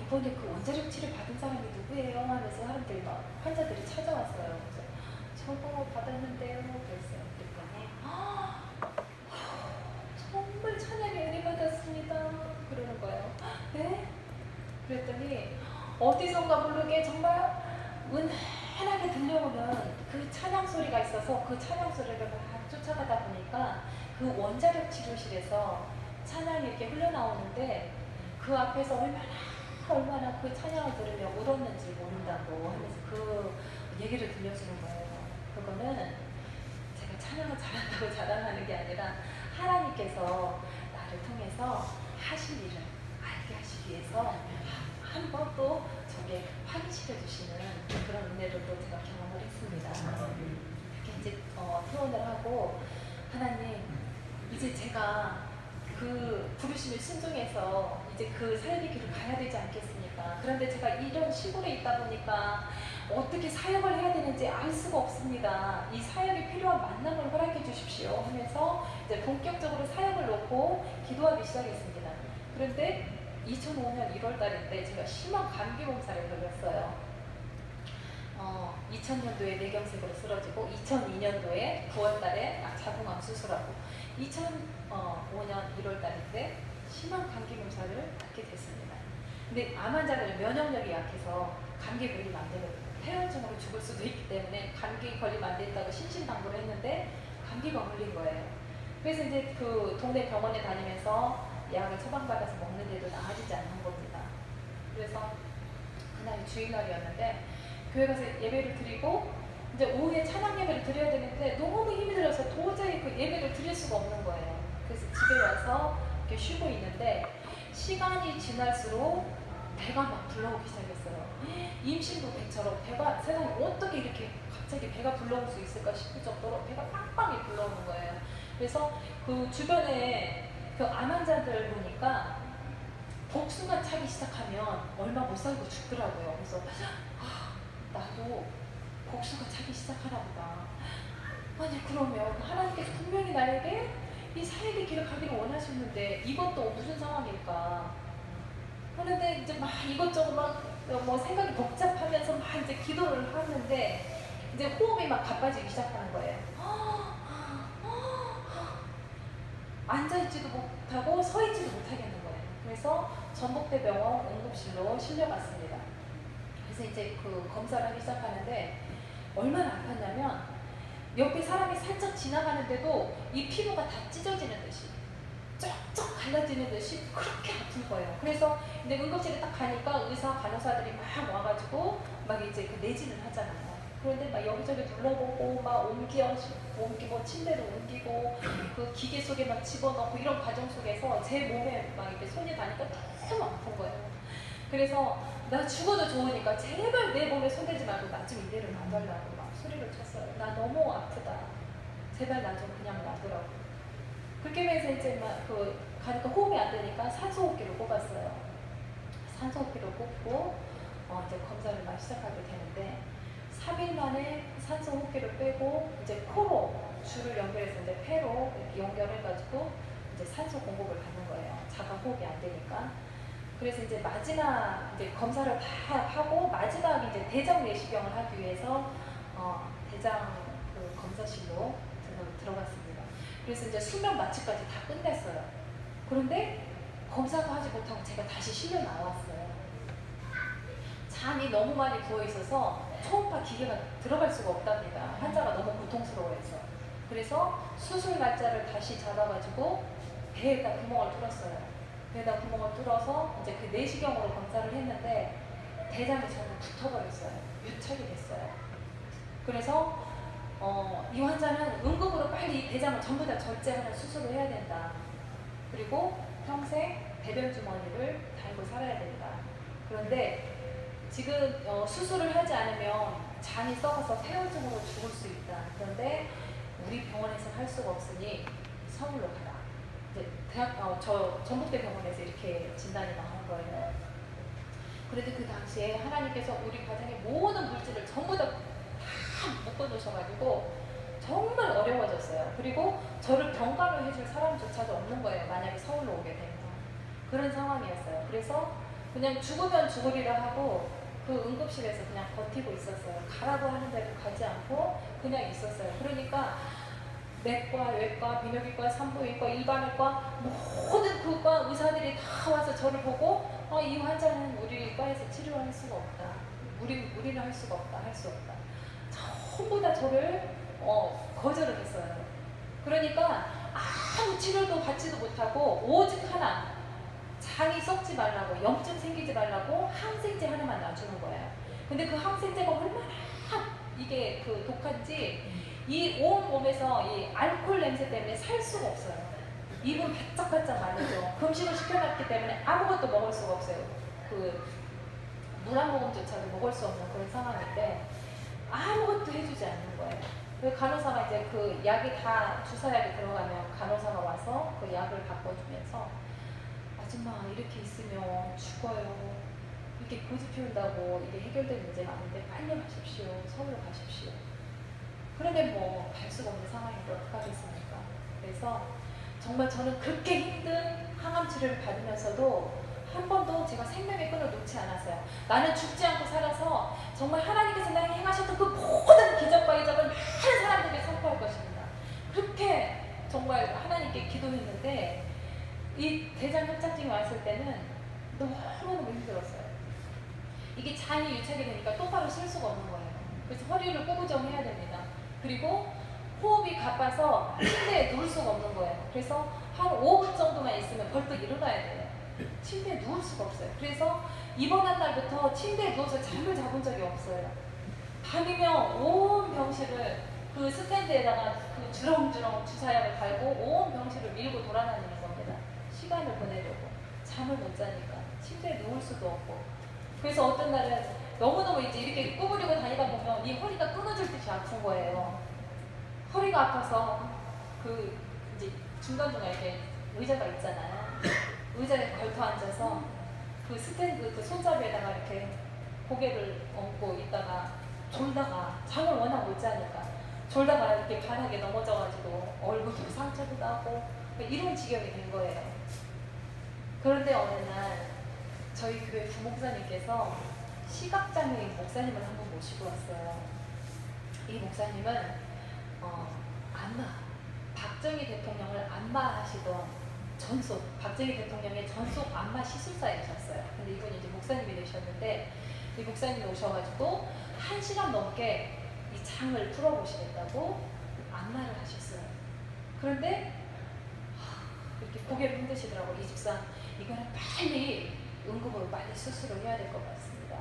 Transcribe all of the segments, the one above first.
이번에 그 원자력 치료 받은 사람이 누구예요? 하면서 사람들이 막 환자들이 찾아왔어요. 그래서 저거 받았는데요. 그랬어요. 그랬더니 정말 찬양에 은혜 받았습니다. 그러는 거예요. 네? 그랬더니 어디선가 모르게 정말 은은하게 들려오는 그 찬양 소리가 있어서 그 찬양 소리를 막 쫓아가다 보니까 그 원자력 치료실에서 찬양이 이렇게 흘러나오는데 그 앞에서 얼마나 그 찬양을 들으며 울었는지 모른다고 하면서 그 얘기를 들려주는 거예요. 그거는 제가 찬양을 잘한다고 자랑하는 게 아니라 하나님께서 나를 통해서 하실 일을 알게 하시기 위해서 한 번 또 저게 확인시켜 주시는 그런 은혜를 또 제가 경험을 했습니다. 이렇게 이제 표현을 하고 하나님 이제 제가 그 부르심을 순종해서 이제 그 사역의 길을 가야 되지 않겠습니까? 그런데 제가 이런 시골에 있다 보니까 어떻게 사역을 해야 되는지 알 수가 없습니다. 이 사역이 필요한 만남을 허락해 주십시오 하면서 이제 본격적으로 사역을 놓고 기도하기 시작했습니다. 그런데 2005년 1월 달인데 제가 심한 감기 몸살에 걸렸어요. 2000년도에 뇌경색으로 쓰러지고 2002년도에 9월 달에 자궁암 수술하고 2005년 1월 달인데 심한 감기 몸살을 앓게 됐습니다. 근데 암 환자들은 면역력이 약해서 감기 걸리면 안 되거든요. 폐혈증으로 죽을 수도 있기 때문에 감기 걸리면 안 된다고 신신당부를 했는데 감기가 걸린 거예요. 그래서 이제 그 동네 병원에 다니면서 약을 처방받아서 먹는데도 나아지지 않는 겁니다. 그래서 그날이 주일날이었는데 교회 가서 예배를 드리고 이제 오후에 찬양 예배를 드려야 되는데 너무 힘이 들어서 도저히 그 예배를 드릴 수가 없는 거예요. 그래서 집에 와서 이렇게 쉬고 있는데 시간이 지날수록 배가 막 불러오기 시작했어요. 임신부 배처럼 배가 세상에 어떻게 이렇게 갑자기 배가 불러올 수 있을까 싶을 정도로 배가 빵빵히 불러오는 거예요. 그래서 그 주변에 그 암 환자들 보니까 복수가 차기 시작하면 얼마 못 살고 죽더라고요. 그래서 나도 복수가 차기 시작하나 보다. 아니 그러면 하나님께서 분명히 나에게 이 사역의 길을 가기를 원하셨는데 이것도 무슨 상황일까? 그런데 이제 막 이것저것 막 뭐 생각이 복잡하면서 막 이제 기도를 하는데 이제 호흡이 막 가빠지기 시작하는 거예요. 앉아있지도 못하고 서있지도 못하겠는 거예요. 그래서 전북대병원 응급실로 실려갔습니다. 그래서 이제 그 검사를 하기 시작하는데 얼마나 아팠냐면 옆에 사람이 살짝 지나가는데도 이 피부가 다 찢어지는 듯이 쩍쩍 갈라지는 듯이 그렇게 아픈 거예요. 그래서 이제 응급실에 딱 가니까 의사, 간호사들이 막 와가지고 막 이제 그 내진을 하잖아요. 그런데 막 여기저기 둘러보고 막 옮기고 침대로 옮기고 그 기계 속에 막 집어넣고 이런 과정 속에서 제 몸에 막 이렇게 손이 닿으니까 너무 아픈 거예요. 그래서 나 죽어도 좋으니까 제발 내 몸에 손대지 말고 나 좀 이대로 놔달라고 막 소리를 쳤어요. 나 너무 아프다. 제발 나 좀 그냥 놔두라고. 그렇게 해서 이제 막 가니까 호흡이 안 되니까 산소호흡기를 꼽았어요. 산소호흡기를 꼽고 이제 검사를 막 시작하게 되는데 3일 만에 산소호흡기를 빼고 이제 코로 줄을 연결해서 이제 폐로 이렇게 연결해가지고 이제 산소 공급을 받는 거예요. 자가 호흡이 안 되니까. 그래서 이제 마지막 이제 검사를 다 하고 마지막 이제 대장 내시경을 하기 위해서 대장 그 검사실로 들어갔습니다. 그래서 이제 수면 마취까지 다 끝냈어요. 그런데 검사도 하지 못하고 제가 다시 실려 나왔어요. 잠이 너무 많이 부어 있어서 초음파 기계가 들어갈 수가 없답니다. 환자가 너무 고통스러워해서. 그래서 수술 날짜를 다시 잡아가지고 배에다 구멍을 뚫었어요. 배에다 구멍을 뚫어서 이제 그 내시경으로 검사를 했는데 대장이 전부 붙어버렸어요. 유착이 됐어요. 그래서 이 환자는 응급으로 빨리 대장을 전부 다 절제하는 수술을 해야 된다. 그리고 평생 배변 주머니를 달고 살아야 된다. 그런데 지금 수술을 하지 않으면 잔이 썩어서 폐혈증으로 죽을 수 있다. 그런데 우리 병원에서 할 수가 없으니 서울로 가라. 이제 저 전북대 병원에서 이렇게 진단이 나온 거예요. 그런데 그 당시에 하나님께서 우리 가정의 모든 물질을 전부 다 묶어놓으셔가지고 정말 어려워졌어요. 그리고 저를 병가로 해줄 사람조차도 없는 거예요. 만약에 서울로 오게 되면. 그런 상황이었어요. 그래서 그냥 죽으면 죽으리라 하고 그 응급실에서 그냥 버티고 있었어요. 가라고 하는데도 가지 않고 그냥 있었어요. 그러니까 내과, 외과, 비뇨기과, 산부인과, 일반외과 모든 그과 의사들이 다 와서 저를 보고 이 환자는 우리 과에서 치료할 수가 없다. 우리는 할 수가 없다. 할 수 없다. 전부 다 저를 거절을 했어요. 그러니까 아무 치료도 받지도 못하고 오직 하나, 장이 썩지 말라고, 염증 생기지 말라고 항생제 하나만 놔주는 거예요. 근데 그 항생제가 얼마나 이게 그 독한지 이 온 몸에서 이 알코올 냄새 때문에 살 수가 없어요. 입은 바짝바짝 마르죠. 금식을 시켜놨기 때문에 아무것도 먹을 수가 없어요. 그 물 한 모금조차도 먹을 수 없는 그런 상황인데 아무것도 해주지 않는 거예요. 그 간호사가 이제 그 약이 다 주사약이 들어가면 간호사가 와서 그 약을 바꿔주면서 아줌마 이렇게 있으면 죽어요. 이렇게 고집 피운다고 이게 해결될 문제가 아닌데 빨리 가십시오. 서울로 가십시오. 그런데 뭐 갈 수가 없는 상황인데 어떡하겠습니까? 그래서 정말 저는 그렇게 힘든 항암 치료를 받으면서도 한 번도 제가 생명의 끈을 놓지 않았어요. 나는 죽지 않고 살아서 정말 하나님께서 나에게 행하셨던 그 모든 기적과 이적을 많은 사람들에게 선포할 것입니다. 그렇게 정말 하나님께 기도했는데 이 대장 협착증이 왔을 때는 너무너무 힘들었어요. 이게 장이 유착이 되니까 똑바로 설 수가 없는 거예요. 그래서 허리를 꼬부정해야 됩니다. 그리고 호흡이 가빠서 침대에 누울 수가 없는 거예요. 그래서 한 5분 정도만 있으면 벌떡 일어나야 돼요. 침대에 누울 수가 없어요. 그래서 입원한 날부터 침대에 누워서 잠을 자본 적이 없어요. 밤이면 온 병실을 그 스탠드에다가 그 주렁주렁 주사약을 달고 온 병실을 밀고 돌아다니는 겁니다. 시간을 보내려고. 잠을 못 자니까 침대에 누울 수도 없고. 그래서 어떤 날은 너무너무 이제 이렇게 구부리고 다니다 보면 이 허리가 끊어질 듯이 아픈 거예요. 허리가 아파서 그 이제 중간중간 이렇게 의자가 있잖아요. 의자에 걸터 앉아서 그 스탠드 그 손잡이에다가 이렇게 고개를 얹고 있다가 졸다가 잠을 워낙 못 자니까 졸다가 이렇게 바닥에 넘어져가지고 얼굴도 상처도 나고 이런 지경이 된 거예요. 그런데 어느 날 저희 교회 부목사님께서 시각장애인 목사님을 한번 모시고 왔어요. 이 목사님은 안마, 박정희 대통령을 안마하시던 박정희 대통령의 전속 안마 시술사이셨어요. 근데 이분이 이제 목사님이 되셨는데 이 목사님이 오셔가지고 1시간 넘게 이 장을 풀어보시겠다고 안마를 하셨어요. 그런데 이렇게 고개를 흔드시더라고요. 이 집사, 이거는 빨리 응급으로 빨리 수술을 해야 될 것 같습니다.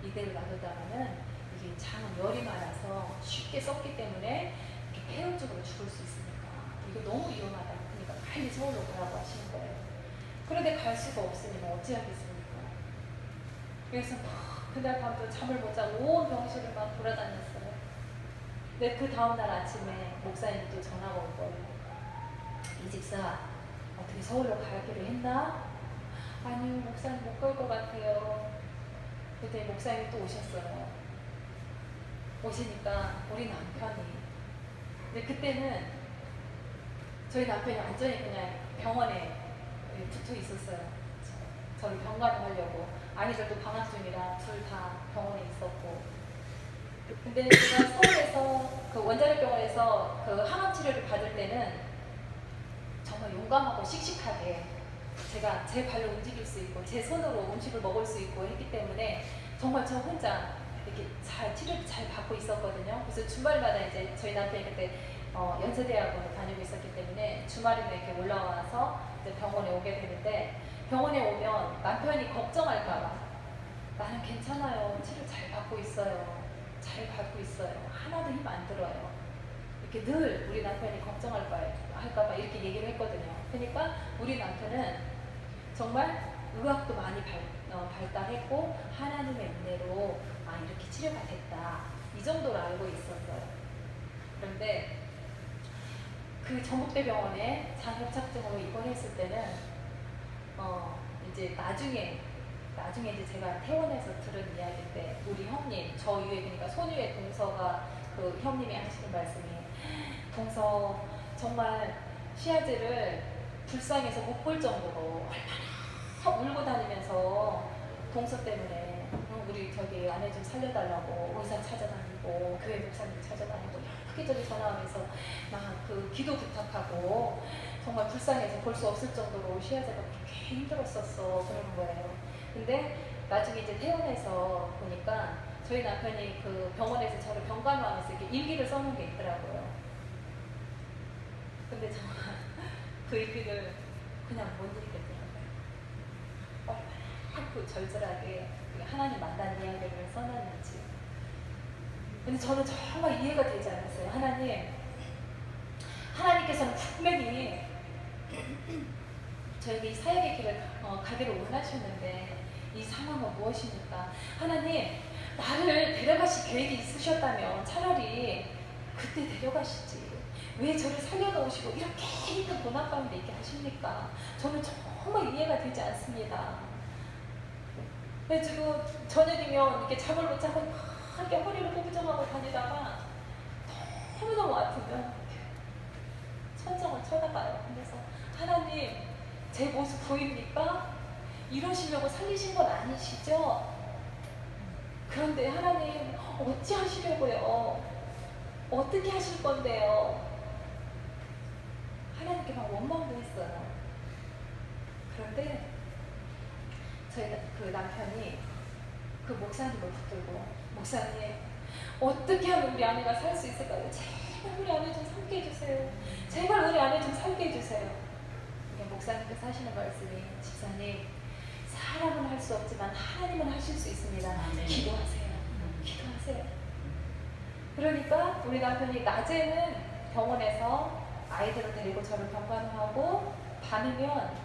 이대로 놔두다가는 이게 장은 열이 많아서 쉽게 썩기 때문에 이렇게 폐혈증으로 죽을 수 있으니까 이거 너무 위험하다. 그러니까 빨리 서울로 가라고 하시는 거예요. 그런데 갈 수가 없으니 뭐 어찌하겠습니까? 그래서 그날 밤도 잠을 못 자고 온 병실을 막 돌아다녔어요. 근데 그 다음날 아침에 목사님이 또 전화가 온 거예요. 이 집사 어떻게 서울로 가기로 했나? 아니요, 목사님 못 갈 것 같아요. 그때 목사님이 또 오셨어요. 오시니까 우리 남편이, 근데 그때는 저희 남편이 완전히 그냥 병원에 붙어 있었어요. 저를 병간호하려고. 아이들도 방학 중이라 둘 다 병원에 있었고. 근데 제가 서울에서 그 원자력병원에서 그 항암 치료를 받을 때는 정말 용감하고 씩씩하게 제가 제 발로 움직일 수 있고 제 손으로 음식을 먹을 수 있고 했기 때문에 정말 저 혼자 이렇게 잘 치료를 잘 받고 있었거든요. 그래서 주말마다 이제 저희 남편이 그때 연세대학원을 다니고 있었기 때문에 주말에도 이렇게 올라와서 이제 병원에 오게 되는데, 병원에 오면 남편이 걱정할까봐 나는 괜찮아요. 치료 잘 받고 있어요. 잘 받고 있어요. 하나도 힘 안 들어요. 이렇게 늘 우리 남편이 걱정할까봐 이렇게 얘기를 했거든요. 그러니까 우리 남편은 정말 의학도 많이 발달했고 하나님의 은혜로 이렇게 치료가 됐다. 이 정도로 알고 있었어요. 그런데 그 전북대병원에 장협착증으로 입원했을 때는 이제 나중에 이제 제가 퇴원해서 들은 이야기인데, 우리 형님, 저 위에, 그러니까 손위에 동서가 그 형님이 하시는 말씀이, 동서 정말 시아즈를 불쌍해서 못 볼 정도로 얼마나 울고 다니면서 동서 때문에 우리 저기 아내 좀 살려달라고 의사 찾아다니고 교회 목사님 찾아다니고 여기저기 전화하면서 막 그 기도 부탁하고 정말 불쌍해서 볼 수 없을 정도로 시야제가 그렇게 힘들었었어 그러는 거예요. 근데 나중에 이제 퇴원해서 보니까 저희 남편이 그 병원에서 저를 병간호하면서 이렇게 일기를 써놓은 게 있더라고요. 근데 정말 그 일기를 그냥 못 읽겠더라고요. 얼마나 그 절절하게 하나님 만난 이야기를 써놨는지. 근데 저는 정말 이해가 되지 않았어요. 하나님께서는 분명히 저에게 이 사역의 길을 가기를 원하셨는데 이 상황은 무엇입니까? 하나님, 나를 데려가실 계획이 있으셨다면 차라리 그때 데려가시지. 왜 저를 살려놓으시고 이렇게 힘든 고난 가운데 있게 하십니까? 저는 정말 이해가 되지 않습니다. 지금 저녁이면 이렇게 잠을 못 자고 막 이렇게 허리를 꼬부정하고 다니다가 너무너무 아프면 천정을 쳐다봐요. 그래서 하나님, 제 모습 보입니까? 이러시려고 살리신 건 아니시죠? 그런데 하나님 어찌 하시려고요? 어떻게 하실 건데요? 하나님께 막 원망도 했어요. 그런데 저희 그 남편이 그 목사님을 붙들고 목사님 어떻게 하면 우리 아내가 살 수 있을까요? 제발 우리 아내 좀 살게 해주세요. 제발 우리 아내 좀 살게 해주세요. 목사님께서 하시는 말씀이 집사님 사람은 할 수 없지만 하나님은 하실 수 있습니다. 기도하세요. 기도하세요. 그러니까 우리 남편이 낮에는 병원에서 아이들을 데리고 저를 병간호하고 밤이면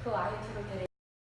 그 아이 둘을 데리고